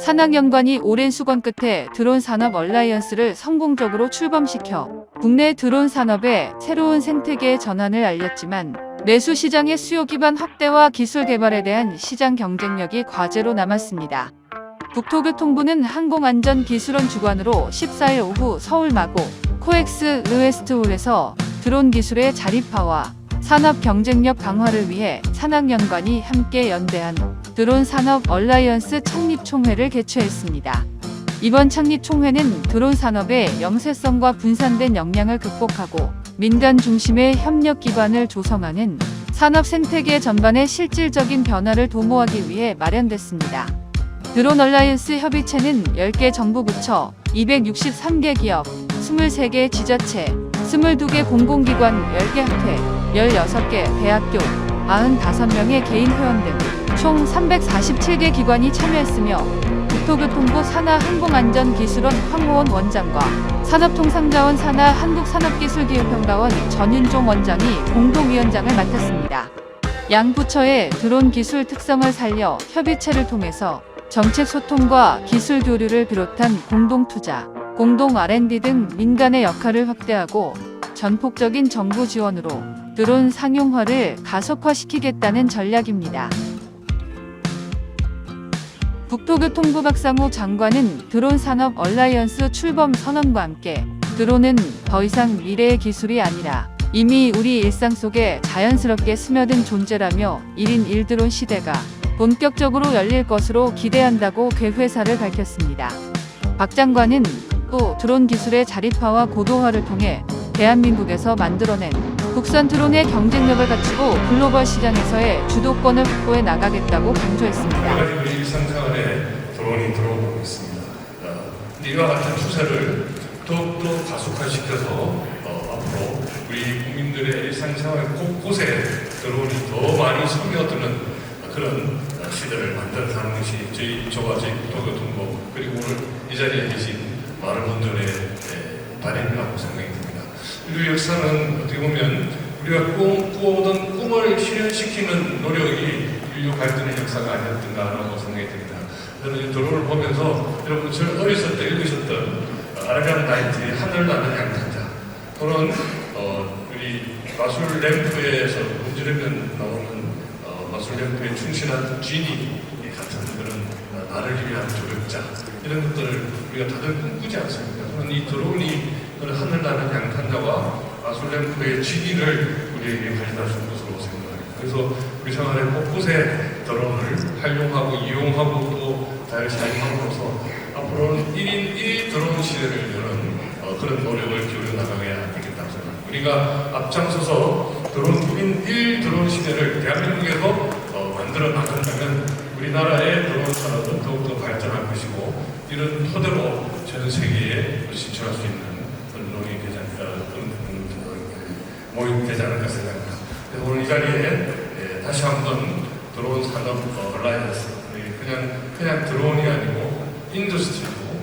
산학연관이 오랜 수건 끝에 드론 산업 얼라이언스를 성공적으로 출범시켜 국내 드론 산업의 새로운 생태계의 전환을 알렸지만 내수 시장의 수요 기반 확대와 기술 개발에 대한 시장 경쟁력이 과제로 남았습니다. 국토교통부는 항공안전기술원 주관으로 14일 오후 서울 마고 코엑스 르웨스트홀에서 드론 기술의 자립화와 산업 경쟁력 강화를 위해 산학연관이 함께 연대한 드론 산업 얼라이언스 창립총회를 개최했습니다. 이번 창립총회는 드론 산업의 영세성과 분산된 역량을 극복하고 민간 중심의 협력 기반을 조성하는 산업 생태계 전반의 실질적인 변화를 도모하기 위해 마련됐습니다. 드론 얼라이언스 협의체는 10개 정부 부처, 263개 기업, 23개 지자체, 22개 공공기관, 10개 학회, 16개 대학교, 95명의 개인 회원 등 총 347개 기관이 참여했으며 국토교통부 산하항공안전기술원 황호원 원장과 산업통상자원 산하 한국산업기술기술평가원 전윤종 원장이 공동위원장을 맡았습니다. 양 부처의 드론 기술 특성을 살려 협의체를 통해서 정책 소통과 기술 교류를 비롯한 공동투자, 공동 R&D 등 민간의 역할을 확대하고 전폭적인 정부 지원으로 드론 상용화를 가속화시키겠다는 전략입니다. 국토교통부 박상호 장관은 드론 산업 얼라이언스 출범 선언과 함께 드론은 더 이상 미래의 기술이 아니라 이미 우리 일상 속에 자연스럽게 스며든 존재라며 1인 1드론 시대가 본격적으로 열릴 것으로 기대한다고 괴회사를 밝혔습니다. 박 장관은 또 드론 기술의 자립화와 고도화를 통해 대한민국에서 만들어낸 국산 드론의 경쟁력을 갖추고 글로벌 시장에서의 주도권을 확보해 나가겠다고 강조했습니다. 여러 가지 일상생활에 드론이 들어오고 있습니다. 이와 같은 추세를 더욱더 가속화시켜서 앞으로 우리 국민들의 일상생활 곳곳에 드론이 더 많이 스며드는 그런 시대를 만들어가는 것이 저와 저희 국토교통부 그리고 오늘 이 자리에 계신 많은 분들의 바람이라고 생각이 듭니다. 인류 역사는 어떻게 보면 우리가 꾸어오던 꿈을 실현시키는 노력이 인류 발전의 역사가 아니었던가라고 생각이 듭니다. 저는 이 드론을 보면서 여러분 저 어렸을 때 읽으셨던 아라비안 나이트의 하늘 나는 양탄자 또는 우리 마술 램프에서 문지르면 나오는 마술 램프에 충실한 쥐니 같은 그런 나를 위한 조력자 이런 것들을 우리가 다들 꿈꾸지 않습니까? 저는 이 드론이 하늘 나는 양탄자와 마술 램프의 쥐니를 우리에게 가져다 준 것으로 생각합니다. 그래서 우리 생활의 곳곳에 드론을 활용하고 이용하고 또 잘 사용함으로써 앞으로는 1인 1 드론 시대를 여는 그런 노력을 기울여 나가야 되겠다고 생각합니다. 우리가 앞장서서 드론 1인 1 드론 시대를 대한민국에서 만들어 나간다면 우리나라의 드론 산업은 더욱더 발전할 것이고 이런 토대로 전 세계에 진출할 수 있는 그런 노력이 되지 모임되지 않을까 생각합니다. 그래서 오늘 이 자리에 다시 한번 드론 산업 얼라이언스 그냥 드론이 아니고 인더스트리고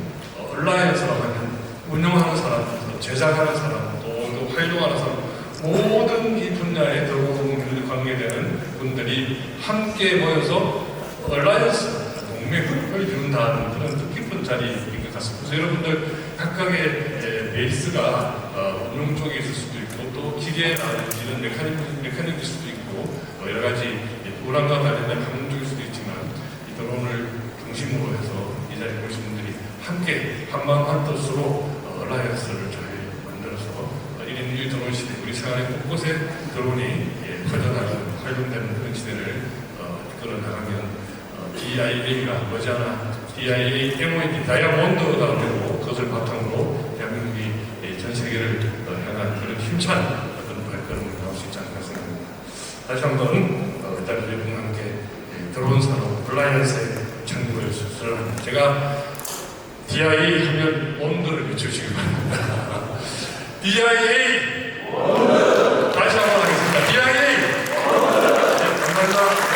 얼라이언스라고 하면 운영하는 사람, 제작하는 사람, 또 활용하는 사람 모든 이 분야에 드론 관계되는 분들이 함께 모여서 얼라이언스 동맹을 이룬다는 그런 뜻깊은 자리인 것 같습니다. 그래서 여러분들 각각의 베이스가 운영 쪽에 있을 수도 있고 또 기계에 나눠지는 메커니즘일 수도 있고 여러 가지 우량과 관련된 학문적일 수도 있지만 이 드론을 중심으로 해서 이 자리에 오신 분들이 함께 한마음 한뜻으로 얼라이언스를 잘 만들어서 1인 1 드론 시대 우리 생활의 곳곳에 드론이 퍼져나가는 활용되는 그런 시대를 이끌어 나가면 DIA가 머지않아 DIA, MOD, 다이아몬드가 되고 그것을 바탕으로 대한민국이 전 세계를 향한 그런 힘찬 어떤 발걸음을 나올 수 있지 않을까 생각합니다. 다시 한번 일단 여러분과 함께 드론 산업 얼라이언스의 창립을 수술합니다. 제가 DIA 하면 온도를 외쳐주시기 바랍니다. DIA! 다시 한번 하겠습니다. DIA! 감사합니다.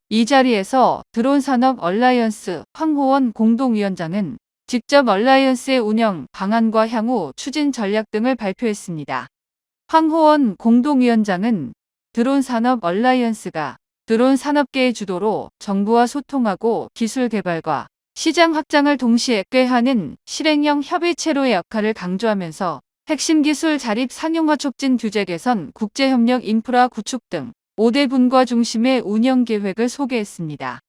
이 자리에서 드론 산업 얼라이언스 황호원 공동위원장은 직접 얼라이언스의 운영 방안과 향후 추진 전략 등을 발표했습니다. 황호원 공동위원장은 드론 산업 얼라이언스가 드론 산업계의 주도로 정부와 소통하고 기술 개발과 시장 확장을 동시에 꾀하는 실행형 협의체로의 역할을 강조하면서 핵심 기술 자립 상용화 촉진 규제 개선, 국제협력 인프라 구축 등 5대 분과 중심의 운영 계획을 소개했습니다.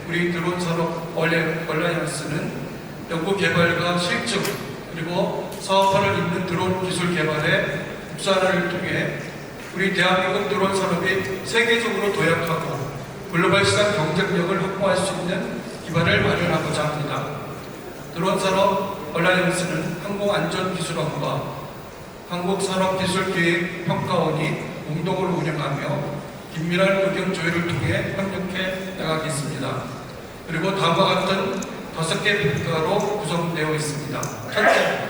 우리 드론 산업 얼라이언스는 연구 개발과 실증 그리고 사업화를 잇는 드론 기술 개발의 국산화를 통해 우리 대한민국 드론 산업이 세계적으로 도약하고 글로벌 시장 경쟁력을 확보할 수 있는 기반을 마련하고자 합니다. 드론 산업 얼라이언스는 항공안전기술원과 한국산업기술기획평가원이 공동으로 운영하며 긴밀한 의견 조율을 통해 협력해 나가겠습니다. 그리고 다음과 같은 5개 분과로 구성되어 있습니다. 첫째,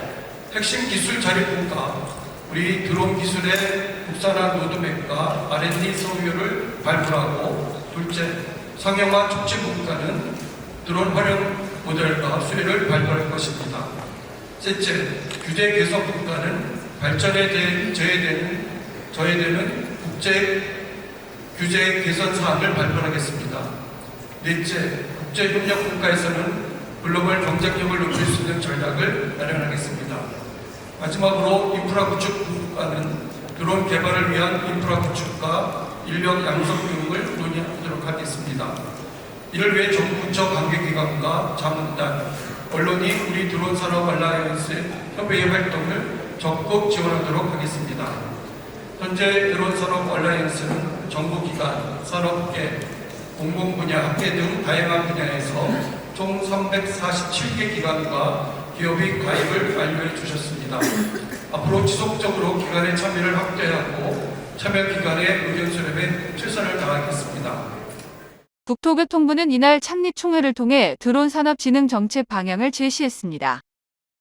핵심 기술 자립 분과 우리 드론 기술의 국산화 로드맵과 R&D 소유를 발굴하고, 둘째, 상용화 촉진 분과는 드론 활용 모델과 수요를 발굴할 것입니다. 셋째, 규제 개선 분과는 발전에 저해되는 국제 규제 개선 사항을 발표하겠습니다. 넷째, 국제협력 분과에서는 글로벌 경쟁력을 높일 수 있는 전략을 마련하겠습니다. 마지막으로 인프라 구축 분과는 드론 개발을 위한 인프라 구축과 인력 양성 교육을 논의하도록 하겠습니다. 이를 위해 정부 부처 관계기관과 자문단, 언론이 우리 드론 산업 얼라이언스 협의회 활동을 적극 지원하도록 하겠습니다. 현재 드론 산업 얼라이언스는 정부기관, 산업계, 공공분야, 학계 등 다양한 분야에서 총 347개 기관과 기업이 가입을 완료해 주셨습니다. 앞으로 지속적으로 기관의 참여를 확대하고 참여 기관의 의견 수렴에 최선을 다하겠습니다. 국토교통부는 이날 창립 총회를 통해 드론 산업 진흥 정책 방향을 제시했습니다.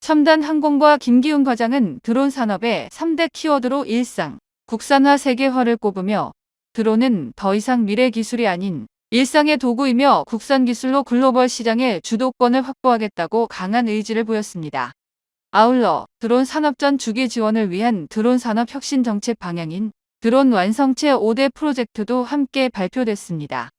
첨단 항공과 김기훈 과장은 드론 산업의 3대 키워드로 일상, 국산화 세계화를 꼽으며 드론은 더 이상 미래 기술이 아닌 일상의 도구이며 국산 기술로 글로벌 시장의 주도권을 확보하겠다고 강한 의지를 보였습니다. 아울러 드론 산업전 주기 지원을 위한 드론 산업 혁신 정책 방향인 드론 완성체 5대 프로젝트도 함께 발표됐습니다.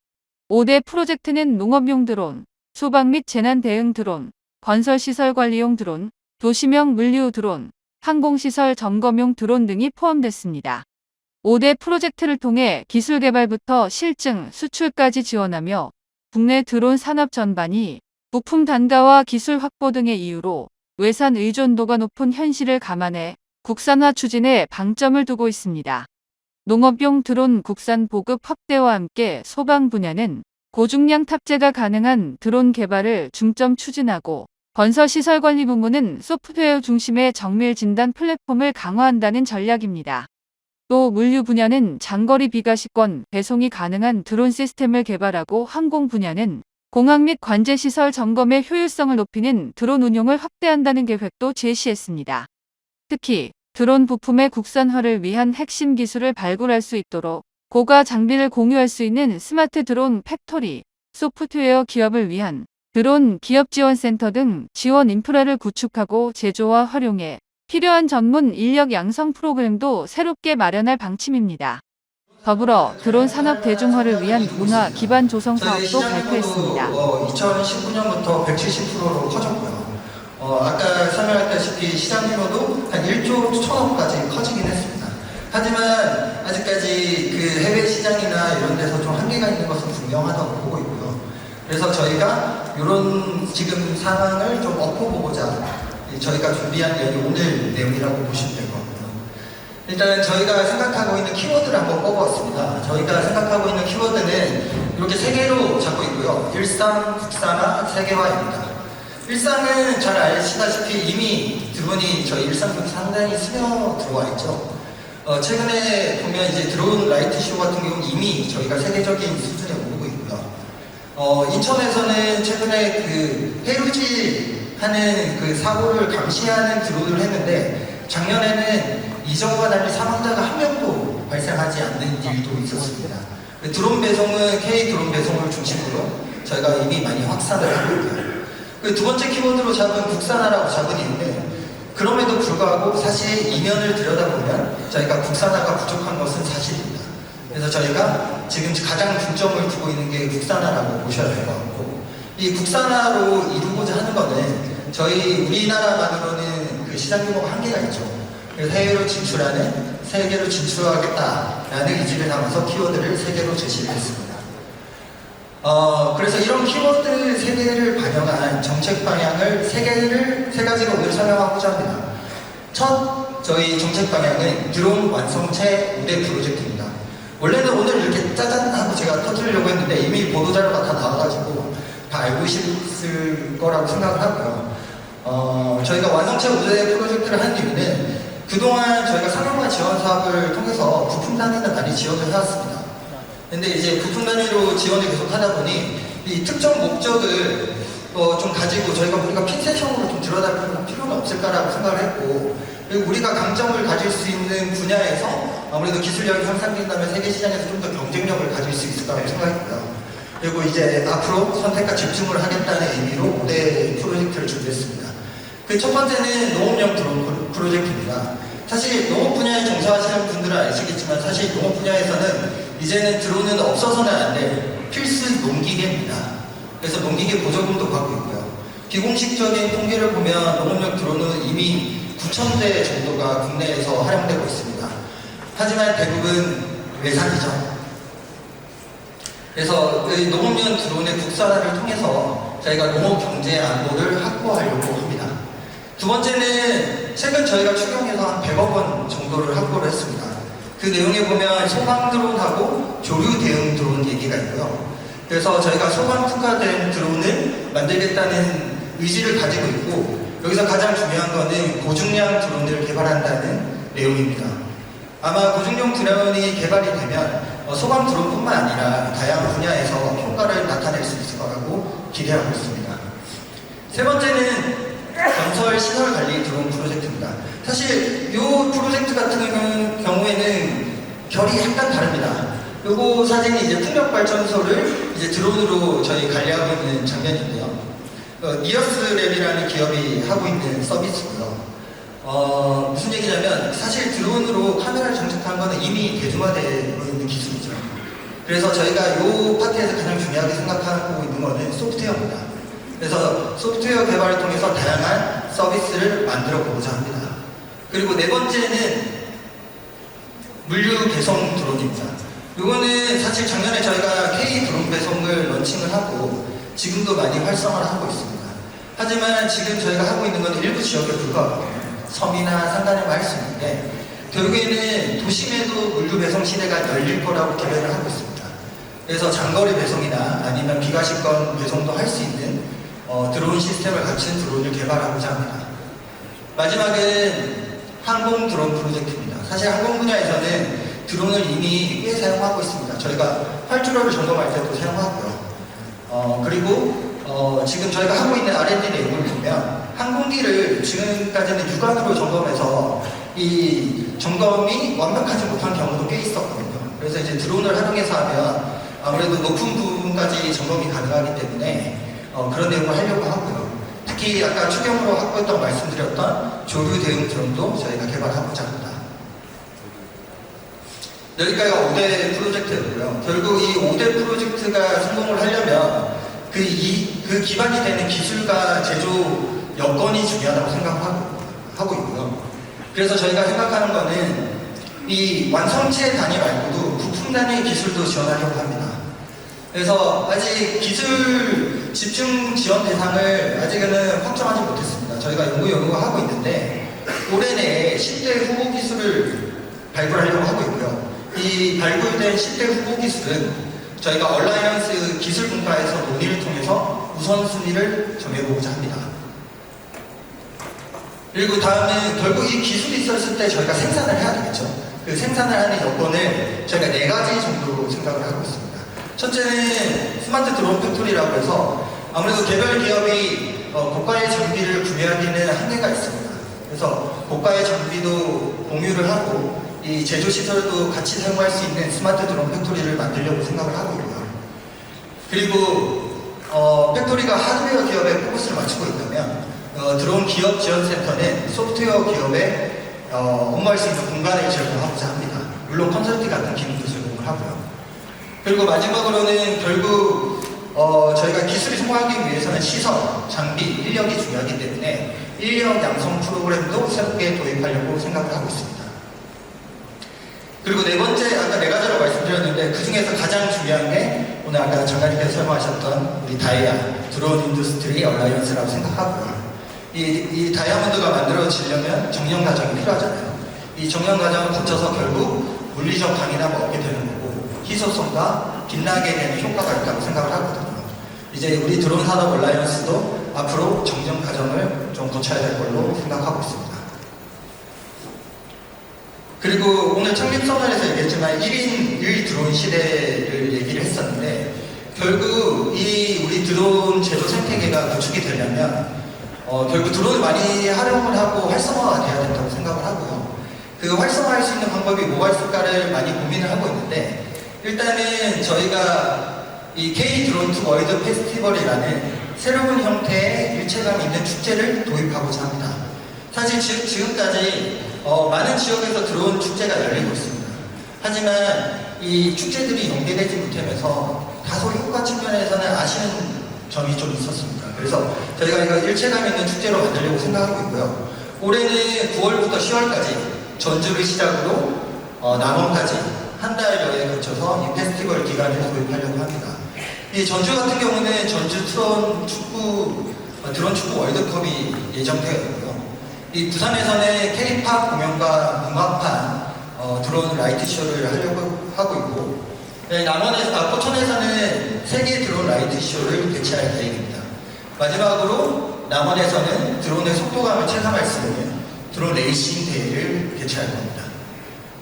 5대 프로젝트는 농업용 드론, 소방 및 재난 대응 드론, 건설시설 관리용 드론, 도시명 물류 드론, 항공시설 점검용 드론 등이 포함됐습니다. 5대 프로젝트를 통해 기술 개발부터 실증, 수출까지 지원하며 국내 드론 산업 전반이 부품 단가와 기술 확보 등의 이유로 외산 의존도가 높은 현실을 감안해 국산화 추진에 방점을 두고 있습니다. 농업용 드론 국산 보급 확대와 함께 소방 분야는 고중량 탑재가 가능한 드론 개발을 중점 추진하고, 건설시설 관리 부문은 소프트웨어 중심의 정밀 진단 플랫폼을 강화한다는 전략입니다. 또 물류 분야는 장거리 비가시권 배송이 가능한 드론 시스템을 개발하고, 항공 분야는 공항 및 관제시설 점검의 효율성을 높이는 드론 운용을 확대한다는 계획도 제시했습니다. 특히 드론 부품의 국산화를 위한 핵심 기술을 발굴할 수 있도록 고가 장비를 공유할 수 있는 스마트 드론 팩토리, 소프트웨어 기업을 위한 드론 기업 지원센터 등 지원 인프라를 구축하고 제조와 활용해 필요한 전문 인력 양성 프로그램도 새롭게 마련할 방침입니다. 더불어 드론 산업 대중화를 위한 문화 기반 조성 사업도 발표했습니다. 2019년부터 170%로 커졌고요. 아까 설명했다시피 시장 규모도 한 1조 1천억까지 커지긴 했습니다. 하지만 아직까지 그 해외 시장이나 이런 데서 좀 한계가 있는 것은 분명하다고 보고 있고요. 그래서 저희가 이런 지금 상황을 좀 엎어보고자 저희가 준비한 내용이 오늘 내용이라고 보시면 될 것 같고요. 일단 저희가 생각하고 있는 키워드를 한번 뽑아왔습니다. 저희가 생각하고 있는 키워드는 이렇게 3개로 잡고 있고요. 일상, 국산화, 세계화입니다. 일상은 잘 아시다시피 이미 드론이 저희 일상 속에 상당히 스며 들어와 있죠. 최근에 보면 이제 드론 라이트 쇼 같은 경우는 이미 저희가 세계적인 수준에 오르고 있고요. 인천에서는 최근에 그 해루질 하는 그 사고를 감시하는 드론을 했는데, 작년에는 이전과 달리 사망자가 한 명도 발생하지 않는 일도 있었습니다. 그 드론 배송은 K 드론 배송을 중심으로 저희가 이미 많이 확산을 하고 있고요. 그 두 번째 키워드로 잡은 국산화라고 잡은 이유는, 그럼에도 불구하고 사실 이면을 들여다보면 저희가 국산화가 부족한 것은 사실입니다. 그래서 저희가 지금 가장 중점을 두고 있는 게 국산화라고 보셔야 될 것 같고, 이 국산화로 이루고자 하는 거는 저희 우리나라만으로는 그 시장 규모가 한계가 있죠. 그래서 해외로 진출하는, 세계로 진출하겠다라는 의지를 담아서 키워드를 3개로 제시를 했습니다. 그래서 이런 키워드 3개를 반영한 정책 방향을 3가지로 오늘 설명하고자 합니다. 첫 저희 정책 방향은 드론 완성체 우대 프로젝트입니다. 원래는 오늘 이렇게 짜잔 하고 제가 터뜨리려고 했는데 이미 보도자료가 다 나와가지고 다 알고 있을 거라고 생각을 하고요. 저희가 완성체 우대 프로젝트를 한 이유는 그동안 저희가 상용화 지원 사업을 통해서 부품 단위는 많이 지원을 해왔습니다. 근데 이제 부품 단위로 지원을 계속 하다 보니 이 특정 목적을 좀 가지고 우리가 핀셋형으로 좀 들여다볼 필요는 없을까라고 생각을 했고, 그리고 우리가 강점을 가질 수 있는 분야에서 아무래도 기술력이 향상된다면 세계 시장에서 좀 더 경쟁력을 가질 수 있을 거라고 생각했고요. 그리고 이제 앞으로 선택과 집중을 하겠다는 의미로 5대 프로젝트를 준비했습니다. 그 첫 번째는 농업용 드론 프로젝트입니다. 사실 농업 분야에 종사하시는 분들은 아시겠지만 사실 농업 분야에서는 이제는 드론은 없어서는 안 될 필수 농기계입니다. 그래서 농기계 보조금도 받고 있고요. 비공식적인 통계를 보면 농업용 드론은 이미 9,000대 정도가 국내에서 활용되고 있습니다. 하지만 대부분 외산이죠. 그래서 이 농업용 드론의 국산화를 통해서 저희가 농업 경제 안보를 확보하려고 합니다. 두 번째는 최근 저희가 추경해서 한 100억 원 정도를 확보를 했습니다. 그 내용에 보면 소방 드론하고 조류 대응 드론 얘기가 있고요. 그래서 저희가 소방 특화된 드론을 만들겠다는 의지를 가지고 있고, 여기서 가장 중요한 거는 고중량 드론을 개발한다는 내용입니다. 아마 고중량 드론이 개발이 되면 소방 드론뿐만 아니라 다양한 분야에서 효과를 나타낼 수 있을 거라고 기대하고 있습니다. 세 번째는 건설 시설 관리 드론 프로젝트입니다. 사실 이 프로젝트 같은 경우에는 결이 약간 다릅니다. 요거 사진이 이제 풍력발전소를 이제 드론으로 저희 관리하고 있는 장면인데요. 니어스랩이라는 기업이 하고 있는 서비스고요. 무슨 얘기냐면 사실 드론으로 카메라를 장착한 거는 이미 대중화되어 있는 기술이죠. 그래서 저희가 이 파트에서 가장 중요하게 생각하고 있는 거는 소프트웨어입니다. 그래서 소프트웨어 개발을 통해서 다양한 서비스를 만들어 보고자 합니다. 그리고 네 번째는 물류 배송 드론입니다. 이거는 사실 작년에 저희가 K 드론 배송을 런칭을 하고 지금도 많이 활성화를 하고 있습니다. 하지만 지금 저희가 하고 있는 건 일부 지역에 불과하거든요. 섬이나 산간에만 할 수 있는데 결국에는 도심에도 물류 배송 시대가 열릴 거라고 기대를 하고 있습니다. 그래서 장거리 배송이나 아니면 비가시권 배송도 할 수 있는 드론 시스템을 갖춘 드론을 개발하고자 합니다. 마지막은 항공 드론 프로젝트입니다. 사실 항공 분야에서는 드론을 이미 꽤 사용하고 있습니다. 저희가 활주로를 점검할 때도 사용하고요. 그리고 지금 저희가 하고 있는 R&D 내용을 보면 항공기를 지금까지는 육안으로 점검해서 이 점검이 완벽하지 못한 경우도 꽤 있었거든요. 그래서 이제 드론을 활용해서 하면 아무래도 높은 부분까지 점검이 가능하기 때문에 그런 내용을 하려고 하고요. 특히 아까 추경으로 확보했던 말씀드렸던 조류 대응 드론도 저희가 개발하고자 합니다. 여기까지가 5대 프로젝트였고요. 결국 이 5대 프로젝트가 성공을 하려면 그 기반이 되는 기술과 제조 여건이 중요하다고 생각하고 있고요. 그래서 저희가 생각하는 거는 이 완성체 단위 말고도 부품 단위 기술도 지원하려고 합니다. 그래서 아직 기술 집중 지원 대상을 아직은 확정하지 못했습니다. 저희가 연구하고 있는데 올해 내에 10대 후보 기술을 발굴하려고 하고 있고요. 이 발굴된 10대 후보 기술은 저희가 얼라이언스 기술 분과에서 논의를 통해서 우선순위를 정해보고자 합니다. 그리고 다음은 결국 이 기술이 있었을 때 저희가 생산을 해야 되겠죠. 그 생산을 하는 여건을 저희가 4가지 정도로 생각을 하고 있습니다. 첫째는 스마트 드론 팩토리라고 해서 아무래도 개별 기업이 고가의 장비를 구매하기는 한계가 있습니다. 그래서 고가의 장비도 공유를 하고 이 제조 시설도 같이 사용할 수 있는 스마트 드론 팩토리를 만들려고 생각을 하고 있고요. 그리고 팩토리가 하드웨어 기업에 포커스를 맞추고 있다면 드론 기업 지원센터는 소프트웨어 기업에 업무할 수 있는 공간을 제공하고자 합니다. 물론 컨설팅 같은 기능도 제공을 생각을 하고요. 그리고 마지막으로는 결국 저희가 기술이 성공하기 위해서는 시설, 장비, 인력이 중요하기 때문에 인력 양성 프로그램도 새롭게 도입하려고 생각을 하고 있습니다. 그리고 네 번째, 아까 네 가지로 말씀드렸는데 그 중에서 가장 중요한 게 오늘 아까 장관님께서 설명하셨던 우리 다이아, 드론 인더스트리 얼라이언스라고 생각하고요. 이 다이아몬드가 만들어지려면 정령 과정이 필요하잖아요. 이 정령 과정을 거쳐서 결국 물리적 강인함을 얻게 되는 거고 희소성과 빛나게 되는 효과가 있다고 생각을 하거든요. 이제 우리 드론 산업 얼라이언스도 앞으로 정령 과정을 좀 거쳐야 될 걸로 생각하고 있습니다. 그리고 오늘 창립선언에서 얘기했지만 1인 1드론 시대를 얘기를 했었는데 결국 이 우리 드론 제조 생태계가 구축이 되려면 결국 드론을 많이 활용을 하고 활성화가 돼야 된다고 생각을 하고요. 그 활성화할 수 있는 방법이 뭐가 있을까를 많이 고민을 하고 있는데 일단은 저희가 이 K-드론2 월드 페스티벌이라는 새로운 형태의 일체감 있는 축제를 도입하고자 합니다. 사실 지금까지 많은 지역에서 드론 축제가 열리고 있습니다. 하지만 이 축제들이 연계되지 못하면서 다소 효과 측면에서는 아쉬운 점이 좀 있었습니다. 그래서 저희가 이거 일체감 있는 축제로 만들려고 생각하고 있고요. 올해는 9월부터 10월까지 전주를 시작으로 남원까지 한 달여에 걸쳐서 이 페스티벌 기간을 도입하려고 합니다. 이 전주 같은 경우는 전주 드론 축구 월드컵이 예정되어 있고요. 이 부산에서는 K-팝 공연과 음악판 드론 라이트 쇼를 하려고 하고 있고 포천에서는 세계 드론 라이트 쇼를 개최할 계획입니다. 마지막으로 남원에서는 드론의 속도감을 체감할 수 있는 드론 레이싱 대회를 개최할 겁니다.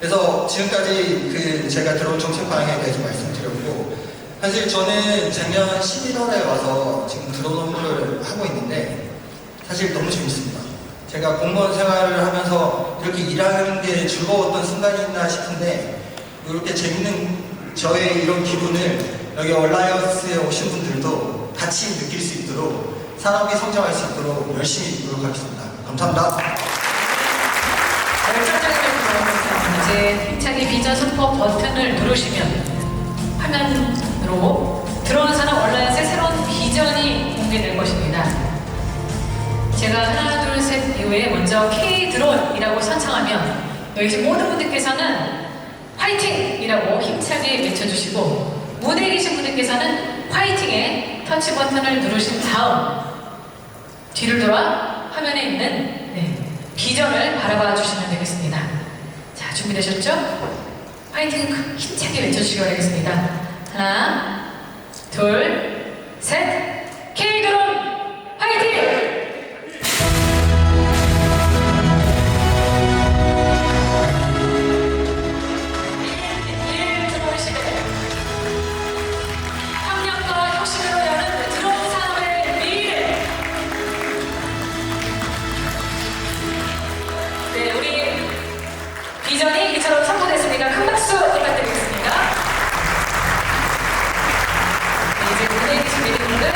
그래서 지금까지 제가 드론 정책 방향에 대해서 말씀드렸고 사실 저는 작년 11월에 와서 지금 드론 업무를 하고 있는데 사실 너무 재밌습니다. 제가 공무원 생활을 하면서 이렇게 일하는 게 즐거웠던 순간이 있나 싶은데 이렇게 재밌는 저의 이런 기분을 여기 얼라이언스에 오신 분들도 같이 느낄 수 있도록 산업이 성장할 수 있도록 열심히 노력하겠습니다. 감사합니다. 결정적인 이제 힘차게 비전 선포 버튼을 누르시면 화면으로 드론 산업 얼라이언스의 새로운 비전이 공개될 것입니다. 제가 하나 둘 셋 이후에 먼저 K-드론이라고 선창하면 여기 계신 모든 분들께서는 화이팅이라고 힘차게 외쳐주시고 무대에 계신 분들께서는 화이팅의 터치 버튼을 누르신 다음 뒤를 돌아 화면에 있는 비전을 바라봐 주시면 되겠습니다. 자, 준비되셨죠? 화이팅 힘차게 외쳐주시기 바라겠습니다. 하나, 둘, 셋, K-드론 화이팅! 비전이 이처럼 선포됐으니까 큰 박수 부탁드리겠습니다. 이제 무대에 계신 분들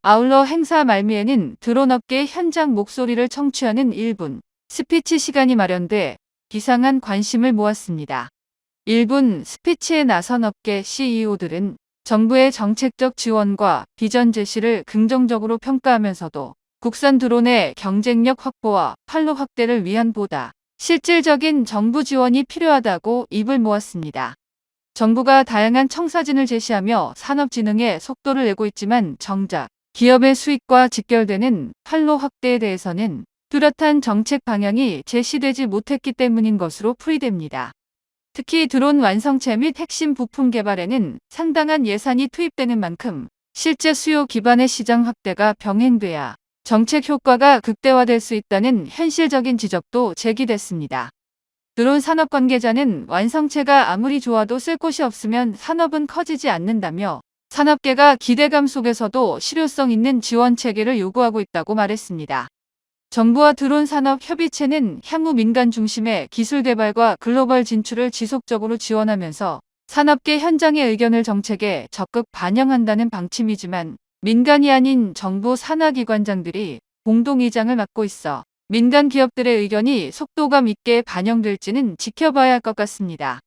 아울러 행사 말미에는 드론 업계의 현장 목소리를 청취하는 1분 스피치 시간이 마련돼 기상한 관심을 모았습니다. 1분 스피치에 나선 업계 CEO들은 정부의 정책적 지원과 비전 제시를 긍정적으로 평가하면서도 국산 드론의 경쟁력 확보와 판로 확대를 위한 보다 실질적인 정부 지원이 필요하다고 입을 모았습니다. 정부가 다양한 청사진을 제시하며 산업진흥에 속도를 내고 있지만 정작 기업의 수익과 직결되는 판로 확대에 대해서는 뚜렷한 정책 방향이 제시되지 못했기 때문인 것으로 풀이됩니다. 특히 드론 완성체 및 핵심 부품 개발에는 상당한 예산이 투입되는 만큼 실제 수요 기반의 시장 확대가 병행돼야 정책 효과가 극대화될 수 있다는 현실적인 지적도 제기됐습니다. 드론 산업 관계자는 완성체가 아무리 좋아도 쓸 곳이 없으면 산업은 커지지 않는다며 산업계가 기대감 속에서도 실효성 있는 지원 체계를 요구하고 있다고 말했습니다. 정부와 드론 산업 협의체는 향후 민간 중심의 기술 개발과 글로벌 진출을 지속적으로 지원하면서 산업계 현장의 의견을 정책에 적극 반영한다는 방침이지만 민간이 아닌 정부 산하기관장들이 공동의장을 맡고 있어 민간 기업들의 의견이 속도감 있게 반영될지는 지켜봐야 할 것 같습니다.